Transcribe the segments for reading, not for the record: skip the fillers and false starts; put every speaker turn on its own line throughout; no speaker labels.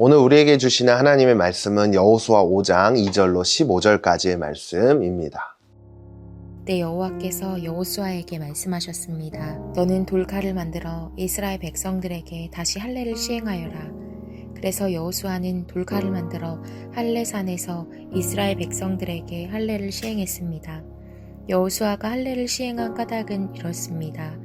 오늘 우리에게 주시는 하나님의 말씀은 여호수아 5장 2절로 15절까지의 말씀입니다.
때 여호와께서 여호수아에게 말씀하셨습니다. 너는 돌칼을 만들어 이스라엘 백성들에게 다시 할례를 시행하여라. 그래서 여호수아는 돌칼을 만들어 할례산에서 이스라엘 백성들에게 할례를 시행했습니다. 여호수아가 할례를 시행한 까닭은 이렇습니다.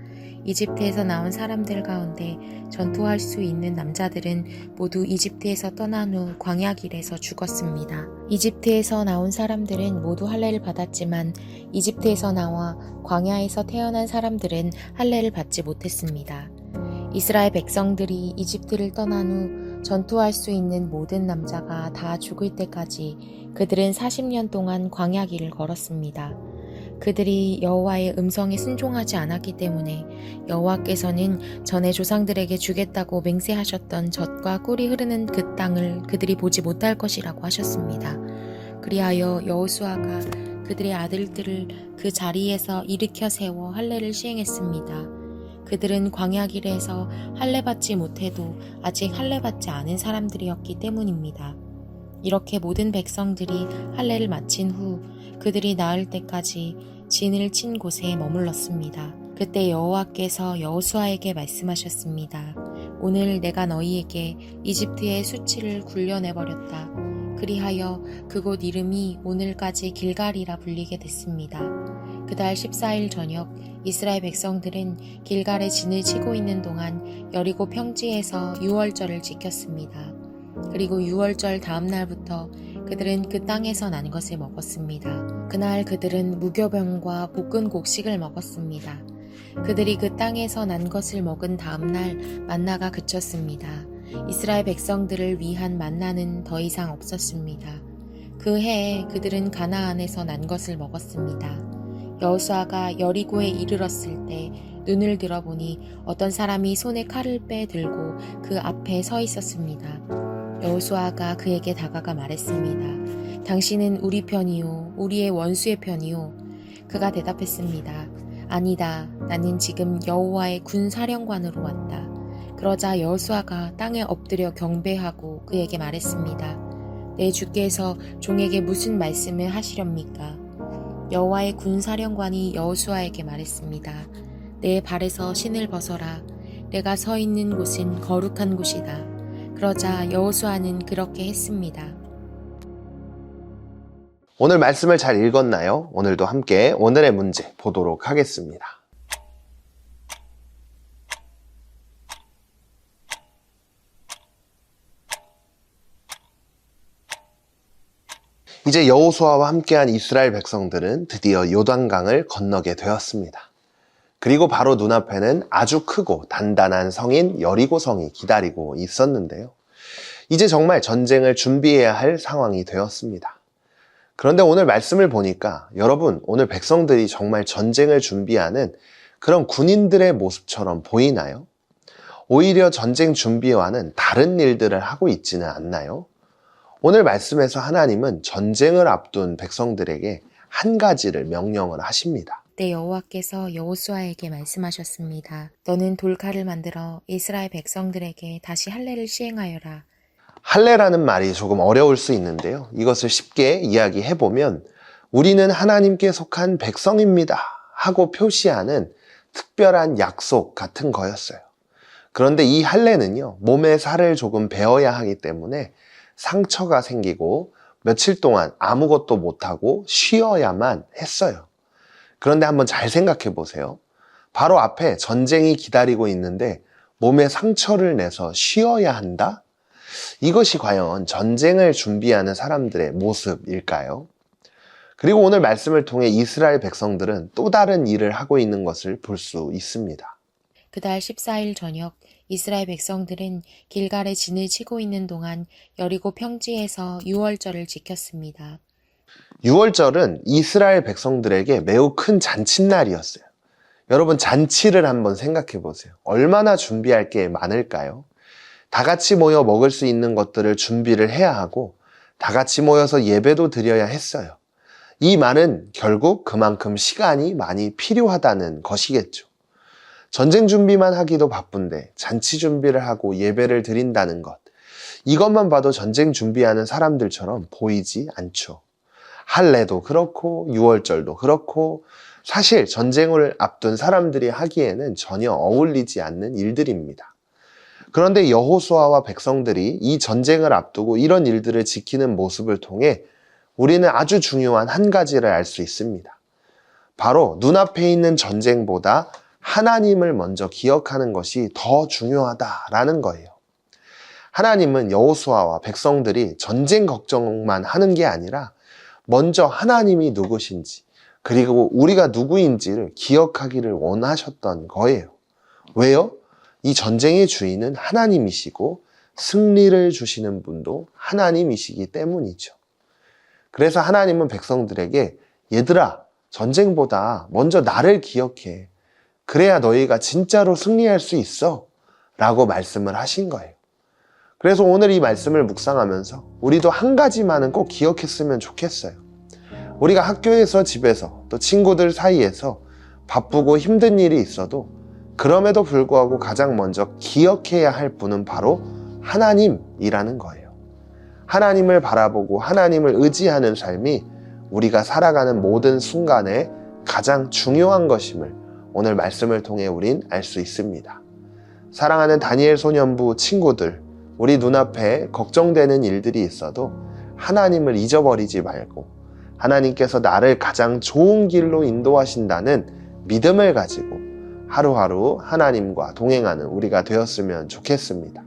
이집트에서 나온 사람들 가운데 전투할 수 있는 남자들은 모두 이집트에서 떠난 후 광야 길에서 죽었습니다. 이집트에서 나온 사람들은 모두 할례를 받았지만 이집트에서 나와 광야에서 태어난 사람들은 할례를 받지 못했습니다. 이스라엘 백성들이 이집트를 떠난 후 전투할 수 있는 모든 남자가 다 죽을 때까지 그들은 40년 동안 광야 길을 걸었습니다. 그들이 여호와의 음성에 순종하지 않았기 때문에 여호와께서는 전에 조상들에게 주겠다고 맹세하셨던 젖과 꿀이 흐르는 그 땅을 그들이 보지 못할 것이라고 하셨습니다. 그리하여 여호수아가 그들의 아들들을 그 자리에서 일으켜 세워 할례를 시행했습니다. 그들은 광야 길에서 할례 받지 못해도 아직 할례 받지 않은 사람들이었기 때문입니다. 이렇게 모든 백성들이 할례를 마친 후 그들이 나을 때까지 진을 친 곳에 머물렀습니다. 그때 여호와께서 여호수아에게 말씀하셨습니다. 오늘 내가 너희에게 이집트의 수치를 굴려내버렸다. 그리하여 그곳 이름이 오늘까지 길갈이라 불리게 됐습니다. 그달 14일 저녁 이스라엘 백성들은 길갈에 진을 치고 있는 동안 여리고 평지에서 유월절을 지켰습니다. 그리고 유월절 다음 날부터 그들은 그 땅에서 난 것을 먹었습니다. 그날 그들은 무교병과 볶은 곡식을 먹었습니다. 그들이 그 땅에서 난 것을 먹은 다음 날 만나가 그쳤습니다. 이스라엘 백성들을 위한 만나는 더 이상 없었습니다. 그 해에 그들은 가나안에서 난 것을 먹었습니다. 여호수아가 여리고에 이르렀을 때 눈을 들어보니 어떤 사람이 손에 칼을 빼 들고 그 앞에 서 있었습니다. 여호수아가 그에게 다가가 말했습니다. 당신은 우리 편이요 우리의 원수의 편이요. 그가 대답했습니다. 아니다. 나는 지금 여호와의 군사령관으로 왔다. 그러자 여호수아가 땅에 엎드려 경배하고 그에게 말했습니다. 내 주께서 종에게 무슨 말씀을 하시렵니까? 여호와의 군사령관이 여호수아에게 말했습니다. 내 발에서 신을 벗어라. 내가 서 있는 곳은 거룩한 곳이다. 그러자 여호수아는 그렇게 했습니다.
오늘 말씀을 잘 읽었나요? 오늘도 함께 오늘의 문제 보도록 하겠습니다. 이제 여호수아와 함께한 이스라엘 백성들은 드디어 요단강을 건너게 되었습니다. 그리고 바로 눈앞에는 아주 크고 단단한 성인 여리고성이 기다리고 있었는데요. 이제 정말 전쟁을 준비해야 할 상황이 되었습니다. 그런데 오늘 말씀을 보니까 여러분, 오늘 백성들이 정말 전쟁을 준비하는 그런 군인들의 모습처럼 보이나요? 오히려 전쟁 준비와는 다른 일들을 하고 있지는 않나요? 오늘 말씀에서 하나님은 전쟁을 앞둔 백성들에게 한 가지를 명령을 하십니다.
그때 여호와께서 여호수아에게 말씀하셨습니다. 너는 돌칼을 만들어 이스라엘 백성들에게 다시 할례를 시행하여라.
할례라는 말이 조금 어려울 수 있는데요. 이것을 쉽게 이야기해보면 우리는 하나님께 속한 백성입니다 하고 표시하는 특별한 약속 같은 거였어요. 그런데 이 할례는요, 몸에 살을 조금 베어야 하기 때문에 상처가 생기고 며칠 동안 아무것도 못하고 쉬어야만 했어요. 그런데 한번 잘 생각해 보세요. 바로 앞에 전쟁이 기다리고 있는데 몸에 상처를 내서 쉬어야 한다? 이것이 과연 전쟁을 준비하는 사람들의 모습일까요? 그리고 오늘 말씀을 통해 이스라엘 백성들은 또 다른 일을 하고 있는 것을 볼 수 있습니다.
그달 14일 저녁 이스라엘 백성들은 길갈에 진을 치고 있는 동안 여리고 평지에서 유월절을 지켰습니다.
유월절은 이스라엘 백성들에게 매우 큰 잔칫날이었어요. 여러분, 잔치를 한번 생각해 보세요. 얼마나 준비할 게 많을까요? 다 같이 모여 먹을 수 있는 것들을 준비를 해야 하고 다 같이 모여서 예배도 드려야 했어요. 이 말은 결국 그만큼 시간이 많이 필요하다는 것이겠죠. 전쟁 준비만 하기도 바쁜데 잔치 준비를 하고 예배를 드린다는 것, 이것만 봐도 전쟁 준비하는 사람들처럼 보이지 않죠. 할례도 그렇고 6월절도 그렇고 사실 전쟁을 앞둔 사람들이 하기에는 전혀 어울리지 않는 일들입니다. 그런데 여호수아와 백성들이 이 전쟁을 앞두고 이런 일들을 지키는 모습을 통해 우리는 아주 중요한 한 가지를 알 수 있습니다. 바로 눈앞에 있는 전쟁보다 하나님을 먼저 기억하는 것이 더 중요하다라는 거예요. 하나님은 여호수아와 백성들이 전쟁 걱정만 하는 게 아니라 먼저 하나님이 누구신지 그리고 우리가 누구인지를 기억하기를 원하셨던 거예요. 왜요? 이 전쟁의 주인은 하나님이시고 승리를 주시는 분도 하나님이시기 때문이죠. 그래서 하나님은 백성들에게 얘들아, 전쟁보다 먼저 나를 기억해. 그래야 너희가 진짜로 승리할 수 있어. 라고 말씀을 하신 거예요. 그래서 오늘 이 말씀을 묵상하면서 우리도 한 가지만은 꼭 기억했으면 좋겠어요. 우리가 학교에서 집에서 또 친구들 사이에서 바쁘고 힘든 일이 있어도 그럼에도 불구하고 가장 먼저 기억해야 할 분은 바로 하나님이라는 거예요. 하나님을 바라보고 하나님을 의지하는 삶이 우리가 살아가는 모든 순간에 가장 중요한 것임을 오늘 말씀을 통해 우린 알 수 있습니다. 사랑하는 다니엘 소년부 친구들, 우리 눈앞에 걱정되는 일들이 있어도 하나님을 잊어버리지 말고 하나님께서 나를 가장 좋은 길로 인도하신다는 믿음을 가지고 하루하루 하나님과 동행하는 우리가 되었으면 좋겠습니다.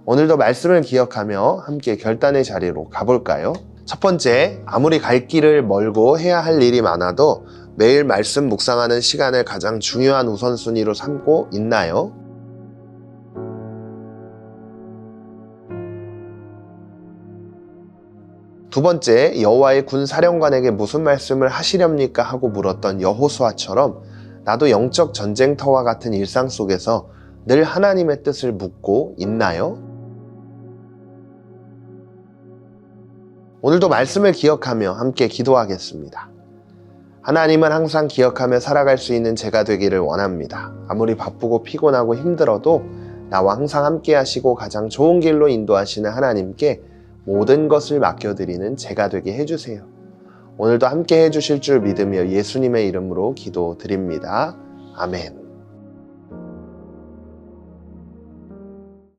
오늘도 말씀을 기억하며 함께 결단의 자리로 가볼까요? 첫 번째, 아무리 갈 길을 멀고 해야 할 일이 많아도 매일 말씀 묵상하는 시간을 가장 중요한 우선순위로 삼고 있나요? 두 번째, 여호와의 군 사령관에게 무슨 말씀을 하시렵니까? 하고 물었던 여호수아처럼 나도 영적 전쟁터와 같은 일상 속에서 늘 하나님의 뜻을 묻고 있나요? 오늘도 말씀을 기억하며 함께 기도하겠습니다. 하나님은 항상 기억하며 살아갈 수 있는 제가 되기를 원합니다. 아무리 바쁘고 피곤하고 힘들어도 나와 항상 함께 하시고 가장 좋은 길로 인도하시는 하나님께 모든 것을 맡겨드리는 제가 되게 해주세요. 오늘도 함께 해주실 줄 믿으며 예수님의 이름으로 기도드립니다. 아멘.